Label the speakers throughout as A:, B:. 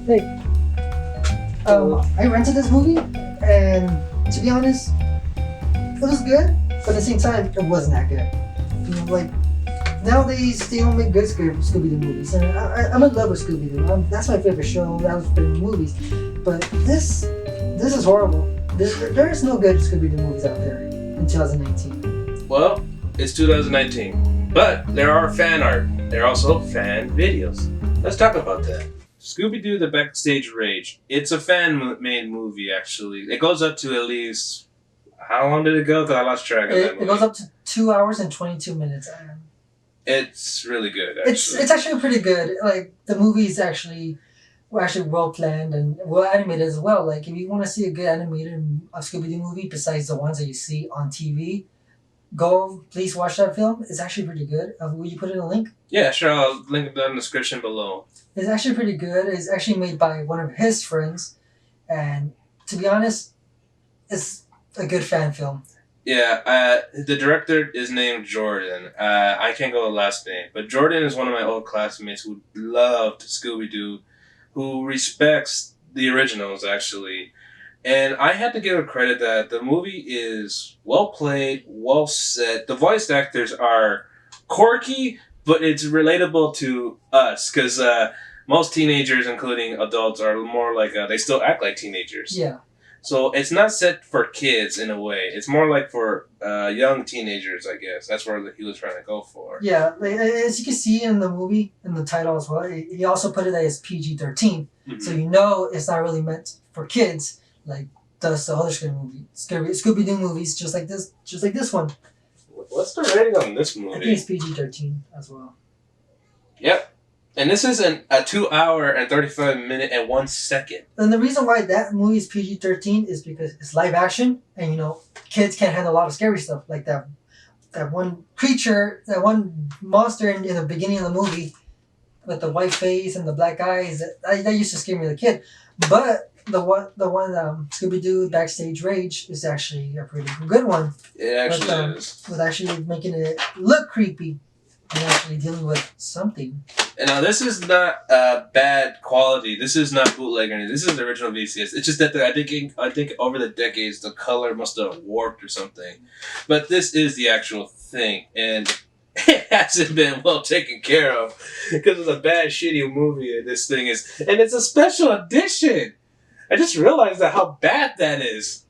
A: Hey, I rented this movie, and to be honest, it was good, but at the same time, it wasn't that good. Like nowadays they don't make good Scooby Doo movies, and I'm in love with Scooby Doo. That's my favorite show. That was favorite movies, but this is horrible. There is no good Scooby Doo movies out there in 2019.
B: Well, it's 2019, but there are fan art. There are also fan videos. Let's talk about that. Scooby-Doo: The Backstage Rage. It's a fan-made movie, actually. It goes up to at least... How long did it go? Because I lost track of that movie.
A: It goes up to 2 hours and 22 minutes.
B: It's really good, actually.
A: It's actually pretty good. Like, the movie is actually well planned and well animated as well. Like, if you want to see a good animated Scooby-Doo movie besides the ones that you see on TV, please watch that film. It's actually pretty good. Will you put in a link?
B: Yeah, sure. I'll link it down in the description below.
A: It's actually pretty good. It's actually made by one of his friends. And to be honest, it's a good fan film.
B: Yeah, the director is named Jordan. I can't go with the last name. But Jordan is one of my old classmates who loved Scooby-Doo, who respects the originals, actually. And I had to give a credit that the movie is well played, well set. The voice actors are quirky, but it's relatable to us because most teenagers, including adults, are more like they still act like teenagers.
A: Yeah.
B: So it's not set for kids in a way. It's more like for young teenagers, I guess. That's where he was trying to go for.
A: Yeah, like, as you can see in the movie, in the title as well, he also put it as PG-13. Mm-hmm. So you know it's not really meant for kids. Like does the other Scooby-Doo movies, just like this one.
B: What's the rating on this movie?
A: I think it's PG-13 as well.
B: Yep, and this is a 2 hour and 35 minute and 1 second.
A: And the reason why that movie is PG-13 is because it's live action, and kids can't handle a lot of scary stuff like that. That one creature, that one monster in the beginning of the movie, with the white face and the black eyes, that used to scare me as a kid, but. The one Scooby-Doo Backstage Rage is actually a pretty good one.
B: It actually is.
A: With actually making it look creepy and actually dealing with something.
B: And now this is not bad quality. This is not bootleg or anything. This is the original VCS. It's just that I think over the decades the color must have warped or something. But this is the actual thing, and it hasn't been well taken care of because of the bad, shitty movie this thing is, and it's a special edition. I just realized how bad that is.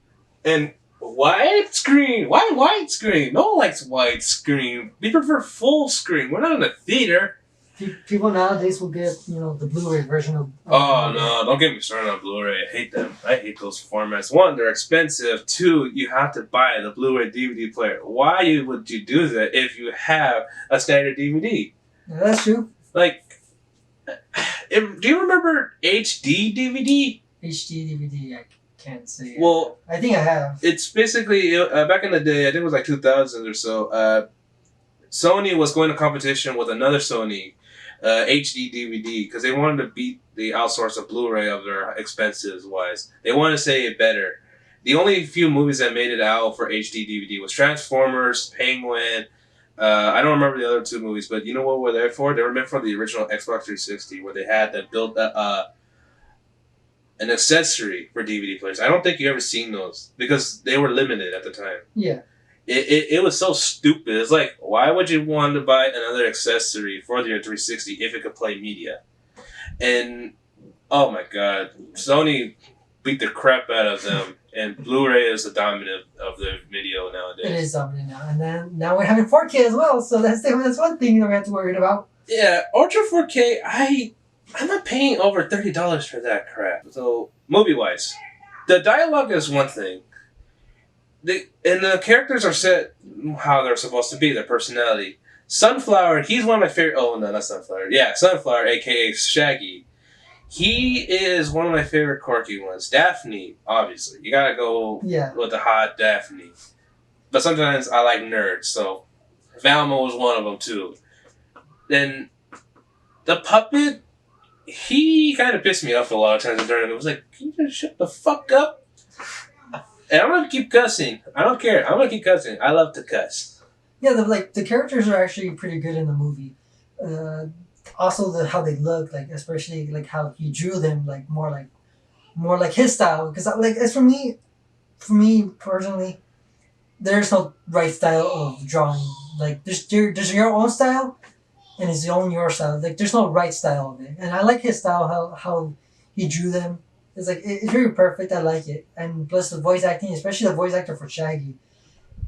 B: And widescreen. Why widescreen? No one likes widescreen. We prefer full screen. We're not in a theater.
A: People nowadays will get, the Blu-ray version of...
B: Oh, no. Don't get me started on Blu-ray. I hate them. I hate those formats. One, they're expensive. Two, you have to buy the Blu-ray DVD player. Why would you do that if you have a standard DVD?
A: Yeah, that's true.
B: Like, do you remember HD DVD?
A: HD DVD, I can't say.
B: Well,
A: I think I have.
B: It's basically back in the day. I think it was like 2000 or so. Sony was going to competition with another Sony HD DVD because they wanted to beat the outsource of Blu-ray of their expenses wise. They wanted to say it better. The only few movies that made it out for HD DVD was Transformers, Penguin. I don't remember the other two movies, but you know what were they for? They were meant for the original Xbox 360, where they had to build an accessory for DVD players. I don't think you ever seen those because they were limited at the time.
A: Yeah.
B: It was so stupid. It's like, why would you want to buy another accessory for your 360 if it could play media? And, oh my god, Sony beat the crap out of them, and Blu-ray is the dominant of the video nowadays.
A: It is dominant now. And then now we're having 4K as well, so that's one thing that we have to worry about.
B: Yeah, Ultra 4K, I'm not paying over $30 for that crap. So, movie-wise, the dialogue is one thing. And the characters are set how they're supposed to be, their personality. Sunflower, he's one of my favorite... Oh, no, not Sunflower. Yeah, Sunflower, a.k.a. Shaggy. He is one of my favorite quirky ones. Daphne, obviously. You gotta go with the hot Daphne. But sometimes I like nerds, so Velma was one of them, too. Then, the puppet... He kind of pissed me off a lot of times during it. It was like, can you just shut the fuck up? And I'm going to keep cussing. I don't care. I'm going to keep cussing. I love to cuss.
A: Yeah, the characters are actually pretty good in the movie. also how they look, like especially like how he drew them, like more like his style. Because like as for me personally, there's no right style of drawing. Like there's your own style, and it's your style. Like there's no right style of it. And I like his style, how he drew them. It's like it's very perfect. I like it, and plus the voice acting, especially the voice actor for Shaggy.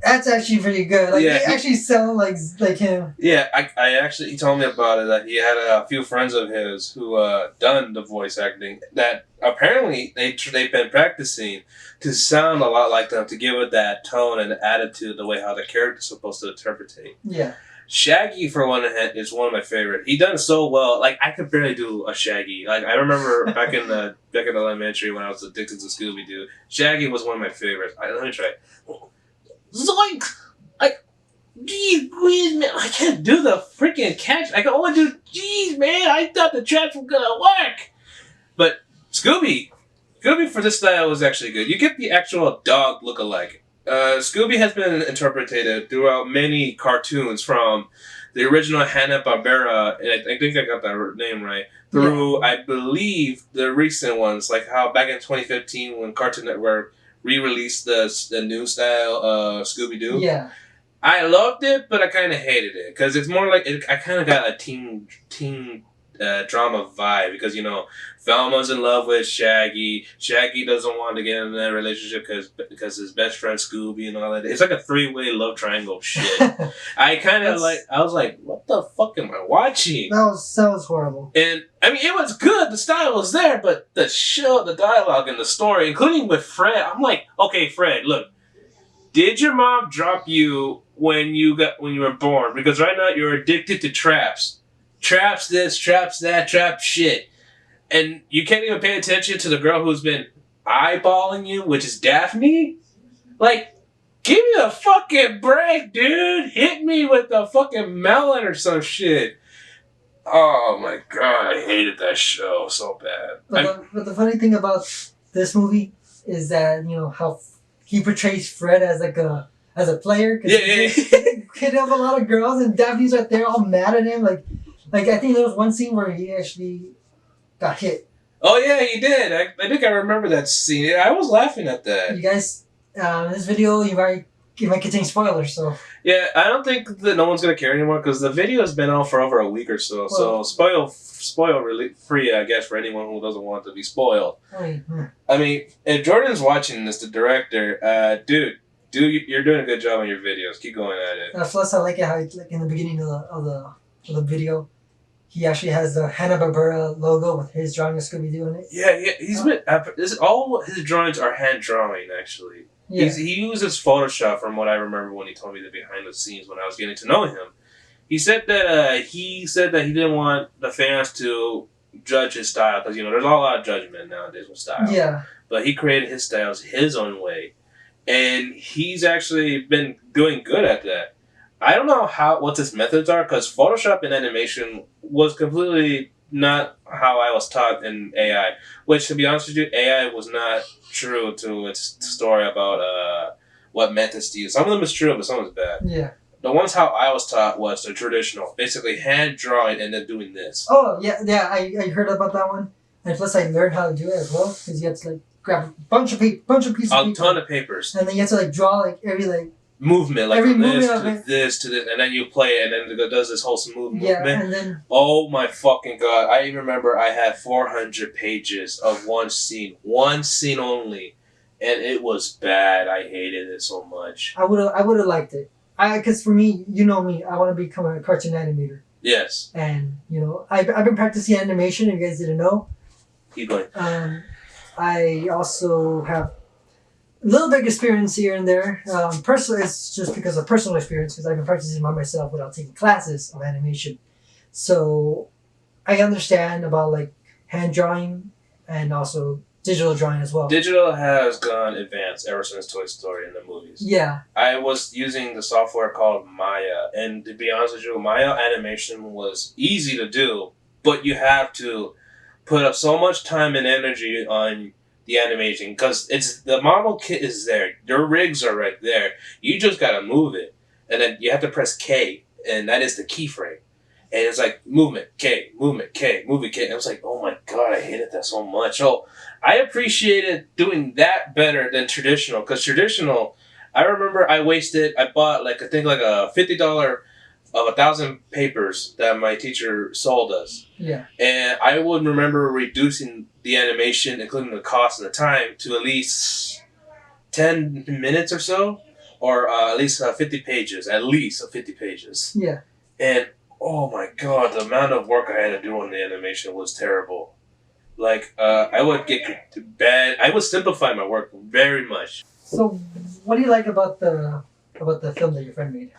A: That's actually pretty good. Like
B: Yeah,
A: they actually sound like him.
B: Yeah, I actually he told me about it that he had a few friends of his who done the voice acting that apparently they've been practicing to sound a lot like them to give it that tone and attitude the way how the character's supposed to interpretate.
A: Yeah.
B: Shaggy for one is one of my favorite. He done so well. Like I could barely do a Shaggy. Like I remember back in the elementary when I was addicted to Scooby Doo. Shaggy was one of my favorites. Let me try. Zoink! Geez, please, man, I can't do the freaking catch. I can only do, geez, man, I thought the traps were gonna work. But Scooby for this style was actually good. You get the actual dog look-alike. Scooby has been interpreted throughout many cartoons from the original Hanna-Barbera, and I think I got that name right, through, I believe, the recent ones, like how back in 2015 when Cartoon Network re-released the new style Scooby-Doo.
A: Yeah.
B: I loved it, but I kind of hated it because it's more like I kind of got a teen drama vibe because Velma's in love with Shaggy. Shaggy doesn't want to get in that relationship because his best friend Scooby and all that. It's like a 3-way love triangle shit. I was like, what the fuck am I watching?
A: That was horrible.
B: And I mean, it was good. The style was there, but the dialogue and the story, including with Fred, I'm like, okay, Fred, look. Did your mom drop you when you were born? Because right now you're addicted to traps. Traps this, traps that, trap shit. And you can't even pay attention to the girl who's been eyeballing you, which is Daphne? Like, give me a fucking break, dude. Hit me with a fucking melon or some shit. Oh my god, I hated that show so bad.
A: But the funny thing about this movie is that, how he portrays Fred as a player.
B: Yeah.
A: He hit up a lot of girls, and Daphne's right there all mad at him. Like I think there was one scene where he actually got hit.
B: Oh yeah, he did. I think I remember that scene. I was laughing at that.
A: You guys, this video you might contain spoilers, so.
B: Yeah, I don't think that no one's gonna care anymore because the video has been out for over a week or so. So spoil really free, I guess, for anyone who doesn't want to be spoiled. I mean, if Jordan's watching this, the director, dude, you're doing a good job on your videos. Keep going at it.
A: Plus, I like it how like in the beginning of the video, he actually has the Hanna-Barbera logo with his drawing of Scooby-Doo in it.
B: Yeah, he's been. All his drawings are hand drawing, actually. Yeah. He uses Photoshop, from what I remember when he told me the behind the scenes when I was getting to know him. He said that he didn't want the fans to judge his style because there's a lot of judgment nowadays with style.
A: Yeah.
B: But he created his styles his own way, and he's actually been doing good at that. I don't know what his methods are because Photoshop and animation was completely not how I was taught in AI. Which, to be honest with you, AI was not true to its story about what methods to use. Some of them is true, but some of them is bad.
A: Yeah.
B: The ones how I was taught was the traditional, basically hand drawing and then doing this.
A: Oh yeah. I heard about that one, and plus I learned how to do it as well because you have to grab a bunch of pieces of paper,
B: a ton of papers,
A: and then you have to draw every
B: movement,
A: every
B: from
A: movement
B: this to this, and then you play it, and then it does this whole smooth
A: yeah,
B: movement.
A: And then
B: oh my fucking god! I remember I had 400 pages of one scene only, and it was bad. I hated it so much.
A: I would have liked it. Because for me, me, I want to become a cartoon animator.
B: Yes.
A: And I've been practicing animation. If you guys didn't know.
B: Keep going.
A: I also have a little bit of experience here and there. Personally, it's just because of personal experience because I've been practicing by myself without taking classes of animation. So I understand about hand drawing and also digital drawing as well.
B: Digital has gone advanced ever since Toy Story in the movies.
A: Yeah.
B: I was using the software called Maya, and to be honest with you, Maya animation was easy to do, but you have to put up so much time and energy on the animation because the model kit is there. Your rigs are right there. You just gotta move it, and then you have to press K, and that is the keyframe. And it's like movement K, movement K, movement K. And I was like, oh my god, I hated that so much. So I appreciated doing that better than traditional, because traditional, I remember I bought like I think like a $50 of 1,000 papers that my teacher sold us.
A: Yeah.
B: And I would remember reducing the animation, including the cost and the time, to at least 10 minutes or so, or at least 50 pages, at least 50 pages.
A: Yeah.
B: And oh my god, the amount of work I had to do on the animation was terrible. Like, I would get bad. I would simplify my work very much.
A: So, what do you like about the film that your friend made?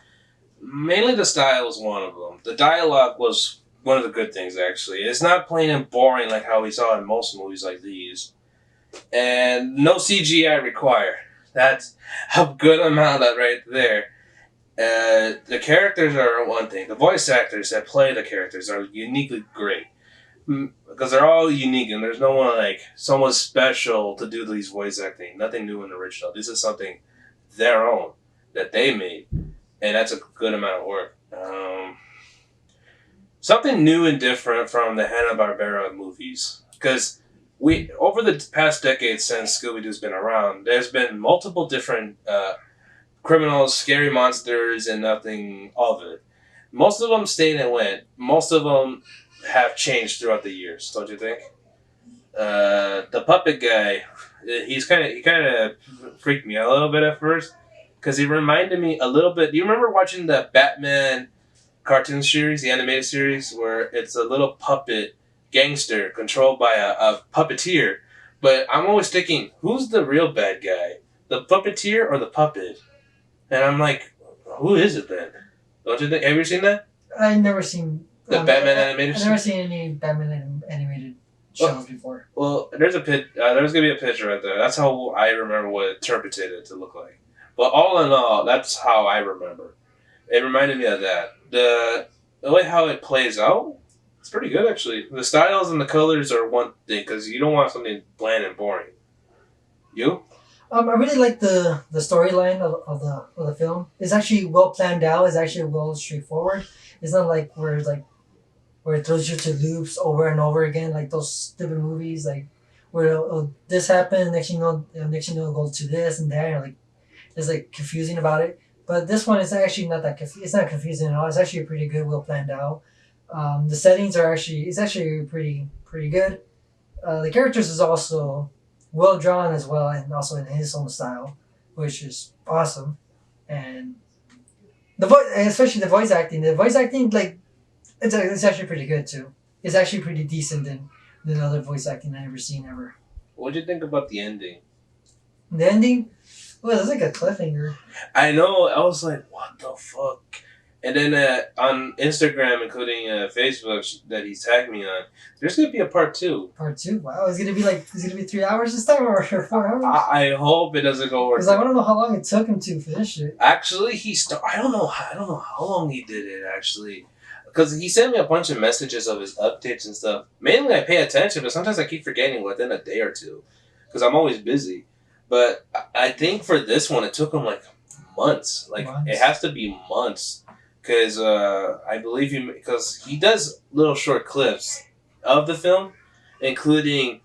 B: Mainly the style was one of them. The dialogue was one of the good things, actually. It's not plain and boring like how we saw in most movies like these. And no CGI required. That's a good amount of that right there. The characters are one thing. The voice actors that play the characters are uniquely great. Because they're all unique and there's no one like someone special to do these voice acting. Nothing new and original. This is something their own that they made. And that's a good amount of work. Something new and different from the Hanna-Barbera movies. Because over the past decade since Scooby-Doo's been around, there's been multiple different criminals, scary monsters, and nothing of it. Most of them stayed and went. Most of them have changed throughout the years, don't you think? The puppet guy, he kind of freaked me out a little bit at first, because he reminded me a little bit. Do you remember watching the Batman cartoon series, the animated series, where it's a little puppet gangster controlled by a puppeteer? But I'm always thinking, who's the real bad guy? The puppeteer or the puppet? And I'm like, who is it then? Don't you think? Have you seen that?
A: I've never seen
B: the Batman animated.
A: I've never seen any Batman animated shows before.
B: Well, there's gonna be a picture right there. That's how I remember what it interpreted it to look like. But all in all, that's how I remember. It reminded me of that. The way how it plays out, it's pretty good actually. The styles and the colors are one thing, because you don't want something bland and boring. You?
A: I really like the storyline of the film. It's actually well planned out. It's actually well straightforward. It's not like where it throws you to loops over and over again, like those stupid movies, like where this happened, next you know, it'll go to this and that. Like it's like confusing about it. But this one is actually not that it's not confusing at all. It's actually pretty good, well planned out. The settings are actually pretty good. The characters is also well drawn as well, and also in his own style, which is awesome. And the voice, especially the voice acting. The voice acting, like, it's actually pretty good too. It's actually pretty decent than other voice acting I've ever seen ever.
B: What did you think about the ending?
A: The ending, well, it's like a cliffhanger.
B: I know. I was like, what the fuck? And then on Instagram, including Facebook, that he tagged me on, there's gonna be a part 2.
A: Part 2? Wow, it's gonna be 3 hours this time or 4 hours?
B: I hope it doesn't go over.
A: Because I want to know how long it took him to finish it.
B: Actually, I don't know how long he did it actually, because he sent me a bunch of messages of his updates and stuff. Mainly, I pay attention, but sometimes I keep forgetting within a day or two, because I'm always busy. But I think for this one, it took him like months. It has to be months. Because I believe because he does little short clips of the film, including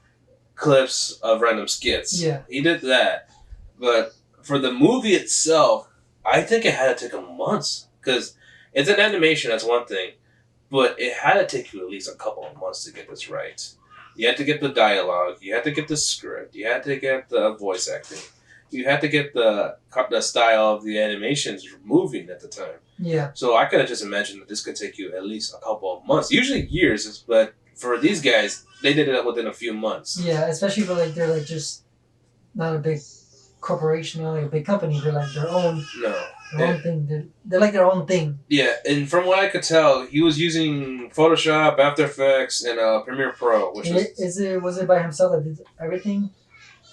B: clips of random skits.
A: Yeah.
B: He did that. But for the movie itself, I think it had to take him months. Because it's an animation, that's one thing. But it had to take you at least a couple of months to get this right. You had to get the dialogue. You had to get the script. You had to get the voice acting. You had to get the style of the animations moving at the time.
A: Yeah.
B: So I could have just imagined that this could take you at least a couple of months. Usually years, but for these guys, they did it within a few months.
A: Yeah, especially if they're like just not a big corporation or like a big company. They're like their own.
B: No.
A: Their own thing. They're like their own thing.
B: Yeah, and from what I could tell, he was using Photoshop, After Effects, and Premiere Pro, which
A: was it by himself that did everything,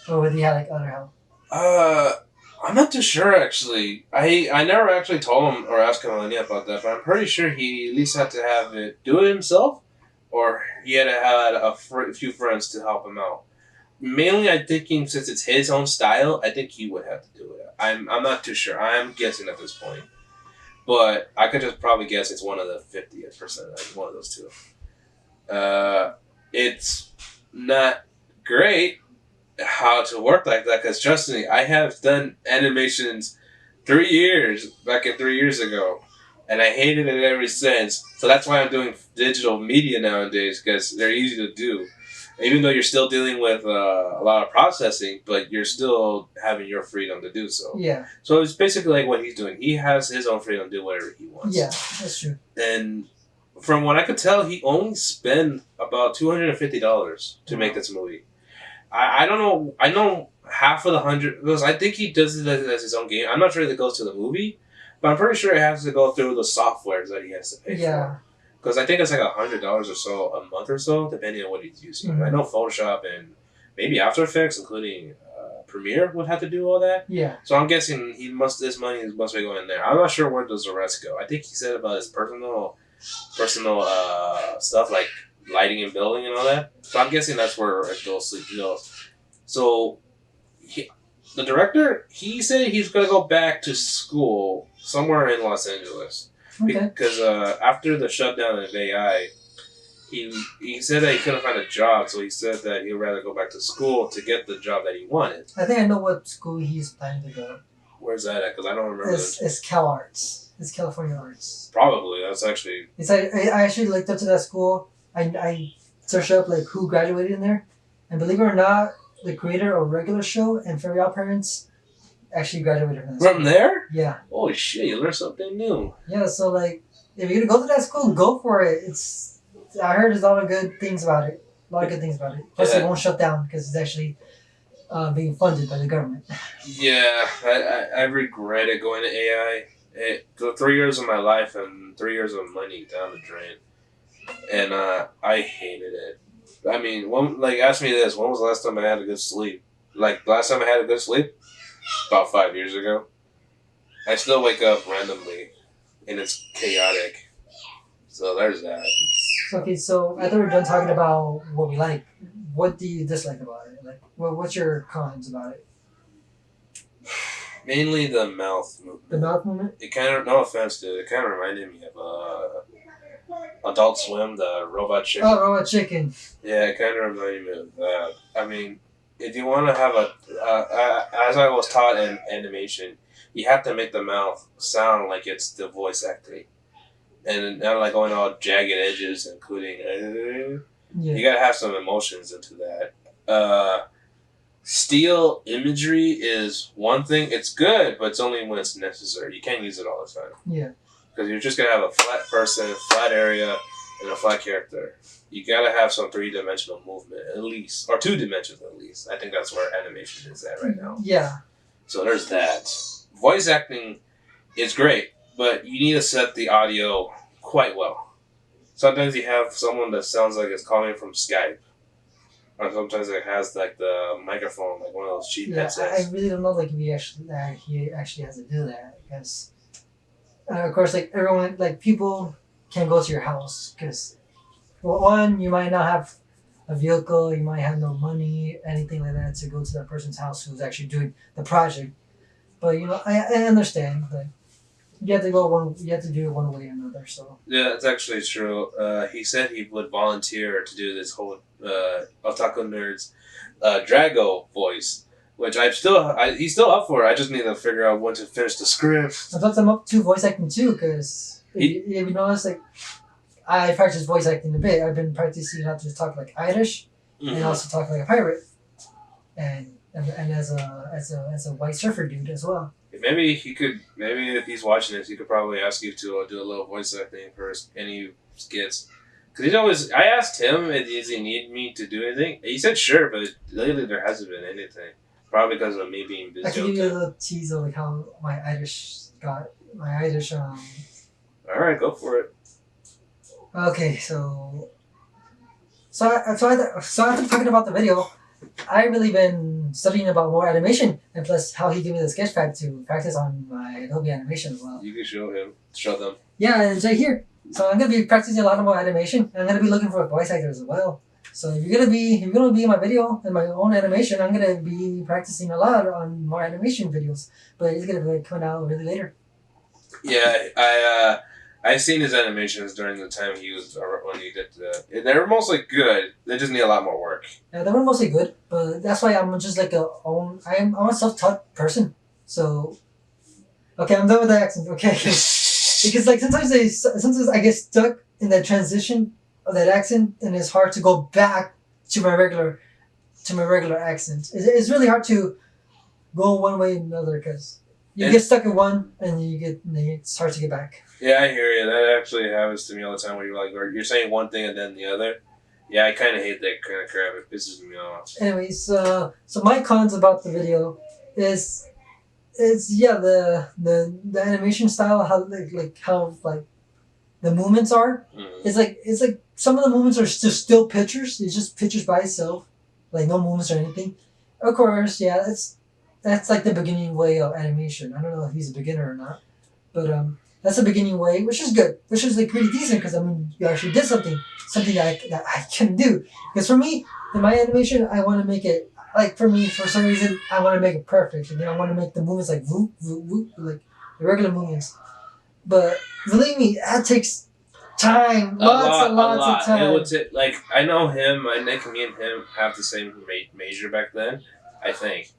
A: or did he have like other help?
B: I'm not too sure actually. I never actually told him or asked him any about that, but I'm pretty sure he at least had to have it do it himself, or he had to have a few friends to help him out. Mainly, I'm thinking since it's his own style, I think he would have to do it. I'm not too sure. I'm guessing at this point. but I could just probably guess it's one of the 50th%, like one of those two. It's not great how to work like that because trust me, I have done animations 3 years ago, and I hated it ever since. So that's why I'm doing digital media nowadays because they're easy to do. Even though you're still dealing with a lot of processing, but you're still having your freedom to do so.
A: Yeah.
B: So it's basically like what he's doing. He has his own freedom to do whatever he wants.
A: Yeah, that's true.
B: And from what I could tell, he only spent about $250 to make this movie. I don't know. I know half of the 100 because I think he does it as his own game. I'm not sure if it goes to the movie, but I'm pretty sure it has to go through the softwares that he has to pay for. Because I think it's like $100 or so a month or so, depending on what he's using.
A: Mm-hmm.
B: I know Photoshop and maybe After Effects, including Premiere, would have to do all that.
A: Yeah.
B: So I'm guessing this money must be going there. I'm not sure where does the rest go. I think he said about his personal stuff like lighting and building and all that. So I'm guessing that's where it goes. So the director, he said he's gonna go back to school somewhere in Los Angeles.
A: Okay.
B: Because after the shutdown of AI, he said that he couldn't find a job, so he said that he'd rather go back to school to get the job that he wanted.
A: I think I know what school he's planning to go.
B: Where's that at? Because I don't remember.
A: It's Cal Arts. It's California Arts.
B: Probably. That's actually...
A: It's like, I actually looked up to that school. I searched up like who graduated in there. And believe it or not, the creator of Regular Show and Fairy Odd Parents actually graduated from that school.
B: From there?
A: Yeah.
B: Holy shit, you learned something new.
A: Yeah, so like, if you're gonna go to that school, go for it. I heard there's a lot of good things about it. Plus, it won't shut down because it's actually being funded by the government.
B: Yeah, I regretted going to AI. The 3 years of my life and 3 years of money down the drain. And I hated it. I mean, ask me this, when was the last time I had a good sleep? Like, last time I had a good sleep? About 5 years ago. I still wake up randomly, and it's chaotic. So there's that.
A: Okay, so I thought we were done talking about what we like. What do you dislike about it? Like, what's your cons about it?
B: Mainly the mouth movement.
A: The mouth movement?
B: It kind of, no offense, dude, it kind of reminded me of Adult Swim, the Robot Chicken.
A: Oh, Robot Chicken.
B: Yeah, it kind of reminded me of that. I mean, if you want to have as I was taught in animation, you have to make the mouth sound like it's the voice acting. And not like going all jagged edges, including... You gotta have some emotions into that. Still imagery is one thing. It's good, but it's only when it's necessary. You can't use it all the time.
A: Yeah.
B: Because you're just gonna have a flat person, flat area, and a flat character. You gotta have some 3-dimensional movement at least, or 2 dimensions at least. I think that's where animation is at right now.
A: Yeah.
B: So there's that. Voice acting is great, but you need to set the audio quite well. Sometimes you have someone that sounds like it's calling from Skype. Or sometimes it has like the microphone, like one of those cheap headsets.
A: I really don't know like if he actually has to do that because of course like everyone like people can't go to your house because well, one, you might not have a vehicle, you might have no money, anything like that to go to that person's house who's actually doing the project. But you know, I understand that you have to do it one way or another. So
B: yeah, it's actually true. He said he would volunteer to do this whole Otaku Nerds Drago voice, which he's still up for. I just need to figure out when to finish the script.
A: Sometimes I'm up to voice acting too, because if you notice, like I practice voice acting a bit. I've been practicing not to talk like Irish and also talk like a pirate, and as a white surfer dude as well.
B: Maybe if he's watching this, he could probably ask you to do a little voice acting for any skits. Because I asked him, does he need me to do anything? He said sure, but lately there hasn't been anything. Probably because of me being busy.
A: I can give you a little tease of like how my Irish.
B: Alright, go for it.
A: Okay, so after talking about the video, I've really been studying about more animation, and plus how he gave me the sketchpad to practice on my Adobe animation as well.
B: You can show them.
A: Yeah, and it's right here. So I'm gonna be practicing a lot more animation, and I'm gonna be looking for voice actors as well. So if you're gonna be in my video and my own animation, I'm gonna be practicing a lot on more animation videos. But it's gonna be coming out really later.
B: Yeah, I seen his animations during the time he was when he did they were mostly good. They just need a lot more work.
A: Yeah, they were mostly good, but that's why I'm just like I'm a self-taught person. So okay, I'm done with the accent. Okay, because like sometimes I get stuck in that transition of that accent, and it's hard to go back to my regular accent. It's really hard to go one way or another because you get stuck in one, and it's hard to get back.
B: Yeah, I hear you. That actually happens to me all the time. Where you're saying one thing and then the other. Yeah, I kind of hate that kind of crap. It pisses me off.
A: Anyways, so my cons about the video is yeah the animation style, how how the movements are.
B: Mm-hmm.
A: It's like some of the movements are just still pictures. It's just pictures by itself, like no movements or anything. Of course, yeah, that's like the beginning way of animation. I don't know if he's a beginner or not, but that's the beginning way, which is good, which is like pretty decent because I mean you actually did something that I can do. Because for me, in my animation, I want to make it like for me for some reason I want to make it perfect, and then I want to make the movements like whoop whoop whoop like the regular movements. But believe me, that takes time, lots and lots of time.
B: It would take, like, I know him. I think me and him have the same major back then. I think.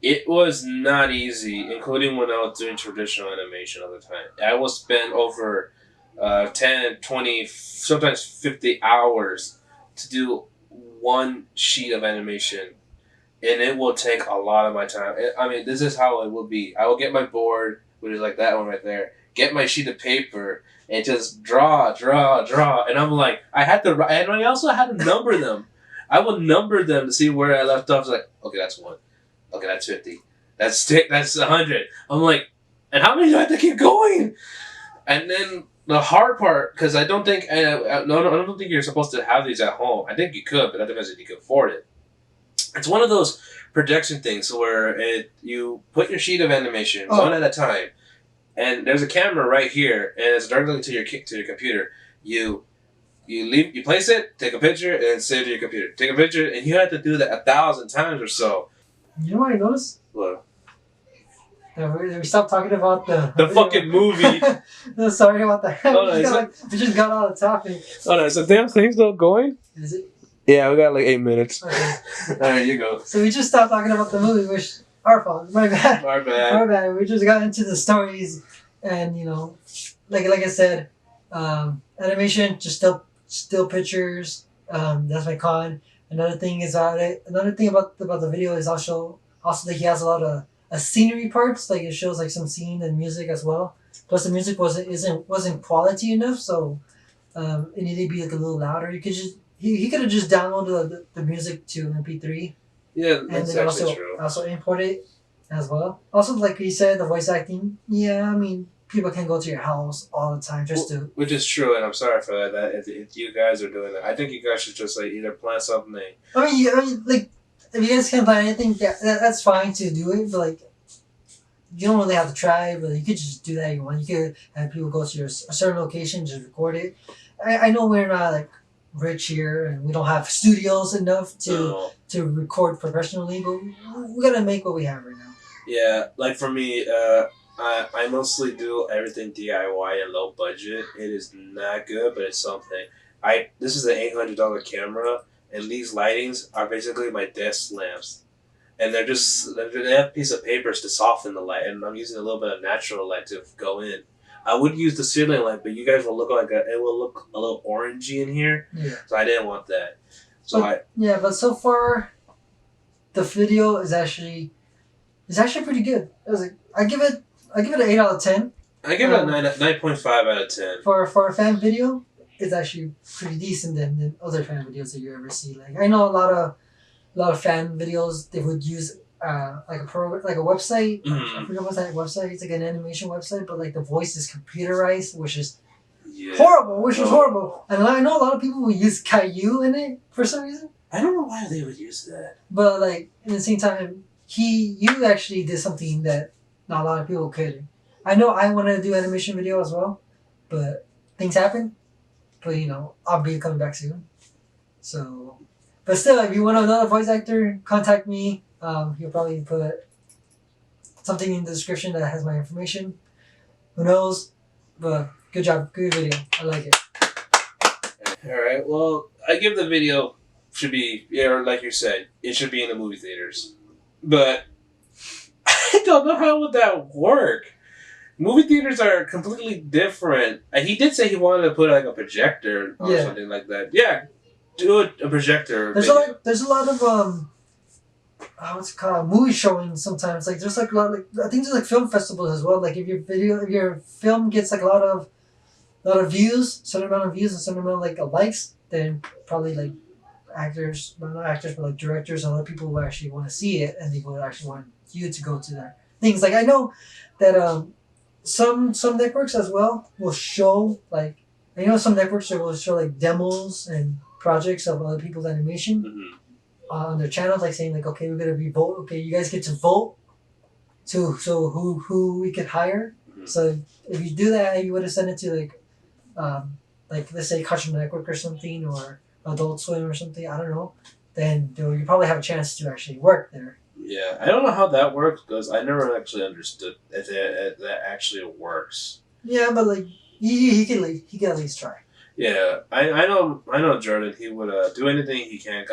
B: It was not easy, including when I was doing traditional animation all the time. I will spend over 10, 20, sometimes 50 hours to do one sheet of animation. And it will take a lot of my time. I mean, this is how it will be. I will get my board, which is like that one right there, get my sheet of paper, and just draw. And I'm like, and I also had to number them. I will number them to see where I left off. It's like, okay, that's 1. Okay, that's 50. That's 100. I'm like, and how many do I have to keep going? And then the hard part, because I don't think you're supposed to have these at home. I think you could, but that depends if you can afford it. It's one of those projection things where you put your sheet of animation one at a time, and there's a camera right here, and it's directly to your computer. You place it, take a picture, and then save it to your computer. Take a picture, and you have to do that 1,000 times or so.
A: You know what I noticed?
B: What?
A: We stopped talking about
B: the fucking movie.
A: No, sorry about that. We just got on the topic.
B: Oh no, is the damn thing still going?
A: Is it?
B: Yeah, we got like 8 minutes.
A: Okay.
B: Alright, you go.
A: So we just stopped talking about the movie, which our fault. My bad.
B: Our bad.
A: Our bad. We just got into the stories, and you know, like I said, animation just still pictures. That's my con. Another thing about the video is also that he has a lot of scenery parts. Like it shows like some scene and music as well. Plus the music wasn't quality enough, so it needed to be like a little louder. You could just he could have just downloaded the music to MP3.
B: Yeah, that's
A: and then
B: actually true.
A: Also import it as well. Also, like you said, the voice acting. Yeah, I mean, people can go to your house all the time just to.
B: Which is true, and I'm sorry for that. That if you guys are doing that, I think you guys should just like either plan something.
A: I mean, like if you guys can't plan anything, that's fine to do it. But like, you don't really have to try. But you could just do that if you want. You could have people go to a certain location, just record it. I know we're not like rich here, and we don't have studios enough to record professionally, but we gotta make what we have right now.
B: Yeah, like for me, I mostly do everything DIY and low budget. It is not good, but it's something. This is an $800 camera, and these lightings are basically my desk lamps, and they have a piece of papers to soften the light, and I'm using a little bit of natural light to go in. I would use the ceiling light, but you guys will look it will look a little orangey in here.
A: Yeah.
B: So I didn't want that.
A: But so far, the video is actually pretty good. I give it an 8 out of 10.
B: I give it a 9.5 out of 10.
A: For a fan video, it's actually pretty decent than other fan videos that you ever see. Like I know a lot of fan videos they would use like a website.
B: Mm-hmm.
A: I forget what's that website. It's like an animation website, but like the voice is computerized, which is horrible. Is horrible. And I know a lot of people will use Caillou in it for some reason.
B: I don't know why they would use that.
A: But like at the same time, you actually did something that not a lot of people could. I know I want to do animation video as well, but things happen. But you know, I'll be coming back soon. So, but still, if you want another voice actor, contact me. He'll probably put something in the description that has my information. Who knows? But good job. Good video. I like it.
B: Alright, well, I give the video should be, like you said, it should be in the movie theaters. But I don't know how would that work. Movie theaters are completely different. He did say he wanted to put like a projector or something like that. Yeah, do a projector.
A: There's a lot of what's it called, movie showing sometimes. Like there's like a lot of, I think there's like film festivals as well. Like if your film gets like a lot of views, certain amount of views and certain amount of like likes, then probably like actors, well, not actors, but like directors and other people who actually want to see it, and they would actually want you to go to their things. Like I know that some networks as well will show like, some networks will show like demos and projects of other people's animation on their channels, like saying like, okay, we're gonna be vote. Okay, you guys get to vote to who we could hire. So if you do that, you would have sent it to like let's say Cartoon Network or something, or Adult Swim or something. I don't know. Then you probably have a chance to actually work there.
B: Yeah, I don't know how that works because I never actually understood if that actually works.
A: Yeah, but like he can at least try.
B: Yeah, I know Jordan. He would do anything he can.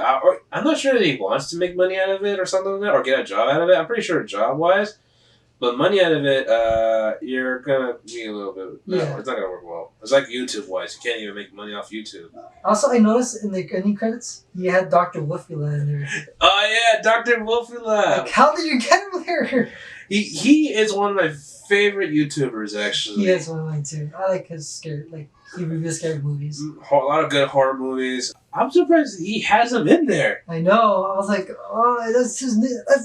B: I'm not sure that he wants to make money out of it or something like that, or get a job out of it. I'm pretty sure job wise, but money out of it, you're gonna need a little bit. No, it's not gonna work well. It's like YouTube wise. You can't even make money off YouTube.
A: Also, I noticed in the ending credits, you had Dr. Wolfula in there.
B: Oh yeah, Dr. Wolfula.
A: Like, how did you get him there?
B: He is one of my favorite YouTubers, actually.
A: He is one of mine too. I like his scary, like he reviews scary movies.
B: A lot of good horror movies. I'm surprised he has him in there.
A: I know. I was like, oh, that's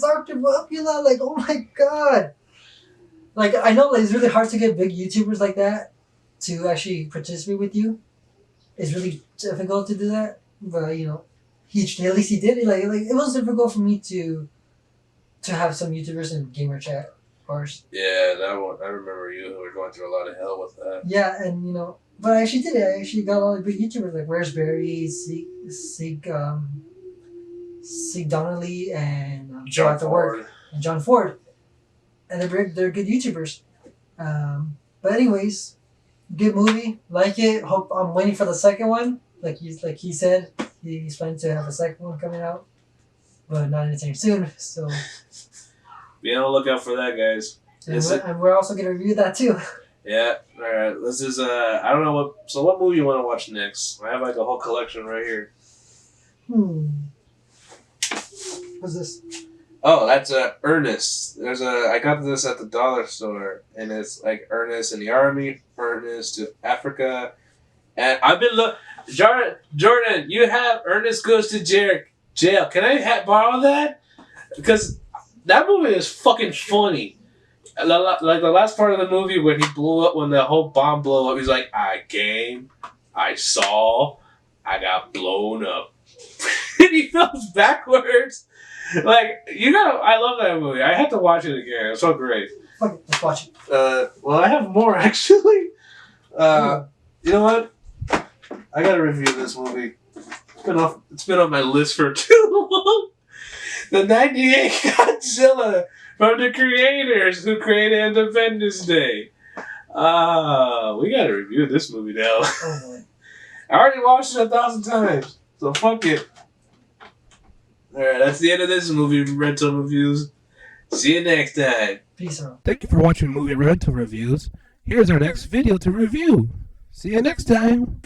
A: Dr. Wolfula. Like, oh my god. Like, I know like, it's really hard to get big YouTubers like that to actually participate with you. It's really difficult to do that, but at least he did it. Like it was difficult for me to have some YouTubers in gamer chat, of course.
B: Yeah, that one. I remember you were going through a lot of hell with that.
A: Yeah, and but I actually did it. I actually got a lot of big YouTubers like Where's Barry, Sig Donnelly, and
B: John Ford.
A: And John Ford, and they're good YouTubers. But anyways. Good movie, like it. Hope I'm waiting for the second one. Like he said, he's planning to have a second one coming out, but not anytime soon. So
B: be on the lookout for that, guys.
A: And we're also gonna review that too.
B: Yeah. All right. This is I don't know what. So what movie you want to watch next? I have like a whole collection right here.
A: What's this?
B: Oh, that's Ernest. I got this at the dollar store, and it's like Ernest in the Army, Ernest to Africa, and I've been Jordan, you have Ernest Goes to Jail. Can I borrow that? Because that movie is fucking funny. Like the last part of the movie when he blew up, when the whole bomb blew up, he's like, I came, I saw, I got blown up. And he falls backwards. Like, I love that movie. I had to watch it again. It's so great.
A: Okay, let's watch it.
B: Well, I have more, actually. You know what? I gotta review this movie. It's been on my list for too long. The 98 Godzilla from the creators who created Independence Day. We gotta review this movie now.
A: Oh boy.
B: I already watched it 1,000 times, so fuck it. Alright, that's the end of this movie rental reviews. See you next time.
A: Peace out.
C: Thank you for watching Movie Rental Reviews. Here's our next video to review. See you next time.